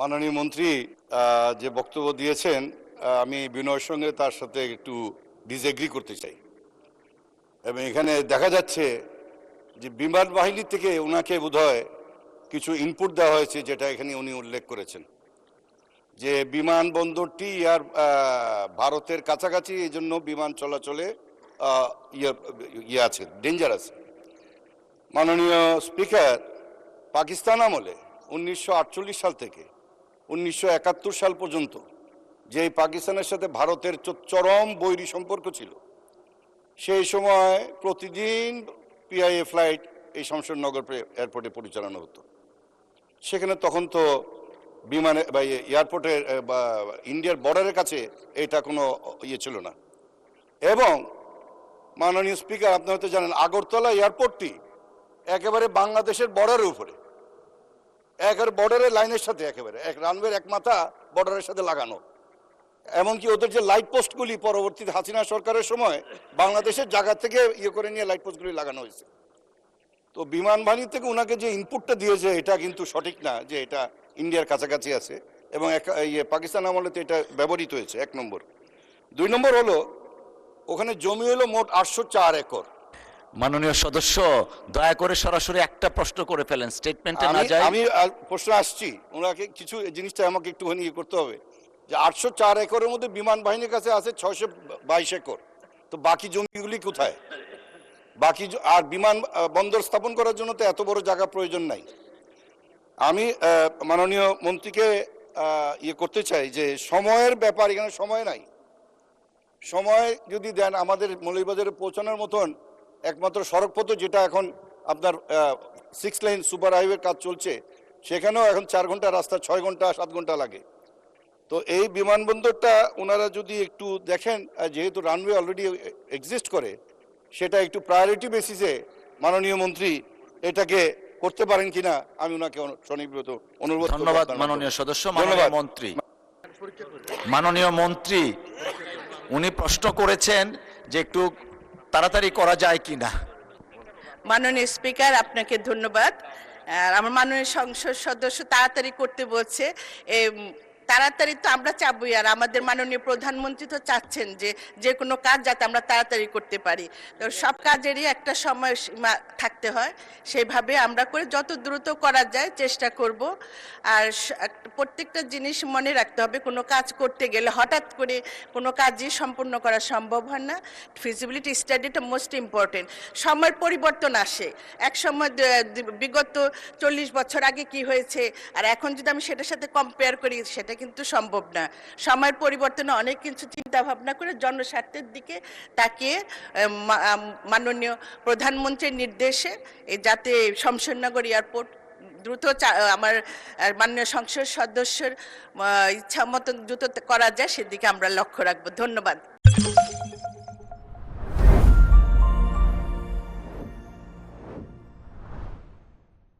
মাননীয় মন্ত্রী যে বক্তব্য দিয়েছেন আমি বিনয়ের সঙ্গে তার সাথে একটু ডিসএগ্রি করতে চাই। এবং এখানে দেখা যাচ্ছে যে বিমান বাহিনী থেকে ওনাকে বোধহয় কিছু ইনপুট দেওয়া হয়েছে, যেটা এখানে উনি উল্লেখ করেছেন যে বিমানবন্দরটি ভারতের কাছাকাছি, এই জন্য বিমান চলাচলে ইয়ে আছে, ডেঞ্জার আছে। মাননীয় স্পিকার, পাকিস্তান আমলে 1948 সাল থেকে 1971 সাল পর্যন্ত যে পাকিস্তানের সাথে ভারতের চরম বৈরী সম্পর্ক ছিল, সেই সময় প্রতিদিন পিআইএ ফ্লাইট এই শমশেরনগর এয়ারপোর্টে পরিচালনা হতো। সেখানে তখন তো বিমানে বা এয়ারপোর্টের বা ইন্ডিয়ার বর্ডারের কাছে এটা কোনো ইয়ে ছিল না। এবং মাননীয় স্পিকার, আপনি হয়তো জানেন আগরতলা এয়ারপোর্টটি একেবারে বাংলাদেশের বর্ডারের উপরে, একেবারে বর্ডারের লাইনের সাথে, একেবারে এক রানওয়ের এক মাথা বর্ডারের সাথে লাগানো। এমনকি ওদের যে লাইট পোস্টগুলি পরবর্তীতে হাসিনা সরকারের সময় বাংলাদেশের জায়গা থেকে ইয়ে করে নিয়ে লাইট পোস্টগুলি লাগানো হয়েছে। তো বিমান বাহিনী থেকে ওনাকে যে ইনপুটটা দিয়েছে এটা কিন্তু সঠিক না যে এটা ইন্ডিয়ার কাছাকাছি আছে, এবং পাকিস্তান আমলে তো এটা ব্যবহৃত হয়েছে, 1 নম্বর। 2 নম্বর হলো ওখানে জমি হলো মোট 804 একর। মাননীয় সদস্য, দয়া করে সরাসরি একটা প্রশ্ন করে ফেলেন, স্টেটমেন্টে না যায়। আমি প্রশ্ন আসছি, ওনাকে কিছু জিনিসটা আমাকে একটুখানি ইয়ে করতে হবে যে 804 একরের মধ্যে বিমান বাহিনীর কাছে আছে 622 একর। তো বাকি জমিগুলি কোথায়? বাকি আর বিমান বন্দর স্থাপন করার জন্য তো এত বড় জায়গা প্রয়োজন নাই। আমি মাননীয় মন্ত্রীকে ইয়ে করতে চাই যে সময়ের ব্যাপার, এখানে সময় নাই। সময় যদি দেন, আমাদের মৌলভীবাজারে পৌঁছানোর মতন একমাত্র সড়কপথ যেটা এখন আপনার 6 লেন সুপার হাইওয়ে কাজ চলছে, সেখানেও এখন 4 ঘন্টা রাস্তা 6 ঘন্টা 7 ঘন্টা লাগে। তো এই বিমানবন্দরটা ওনারা যদি একটু দেখেন, যেহেতু রানওয়ে অলরেডি এক্সিস্ট করে, সেটা একটু প্রায়োরিটি বেসিসে মাননীয় মন্ত্রী এটাকে করতে পারেন কিনা আমি ওনাকে সনির্ভর অনুরোধ করব। ধন্যবাদ মাননীয় সদস্য। মাননীয় মন্ত্রী উনি প্রশ্ন করেছেন যে একটু তাড়াতাড়ি করা যায় কিনা। মাননীয় স্পিকার, আপনাকে ধন্যবাদ। আমার মাননীয় সংসদ সদস্য তাড়াতাড়ি করতে বলছে। তাড়াতাড়ি তো আমরা চাবই, আর আমাদের মাননীয় প্রধানমন্ত্রী তো চাচ্ছেন যে যে কোনো কাজ যাতে আমরা তাড়াতাড়ি করতে পারি। তো সব কাজেরই একটা সময় সীমা থাকতে হয়, সেইভাবে আমরা করে যত দ্রুত করা যায় চেষ্টা করব। আর প্রত্যেকটা জিনিস মনে রাখতে হবে, কোনো কাজ করতে গেলে হঠাৎ করে কোনো কাজই সম্পূর্ণ করা সম্ভব হয় না। ফিজিবিলিটি স্টাডিটা মোস্ট ইম্পর্টেন্ট। সময়ের পরিবর্তন আসে, এক সময় বিগত 40 বছর আগে কি হয়েছে আর এখন যদি আমি সেটার সাথে কম্পেয়ার করি, সেটা কিন্তু সম্ভব না। সময়ের পরিবর্তনে অনেক কিছু চিন্তা ভাবনা করে জনস্বার্থের দিকে তাকিয়ে মাননীয় প্রধানমন্ত্রীর নির্দেশে যাতে শমশেরনগর এয়ারপোর্ট দ্রুত আমার মাননীয় সংসদ সদস্যের ইচ্ছা মতন দ্রুত করা যায়, সেদিকে আমরা লক্ষ্য রাখবো। ধন্যবাদ।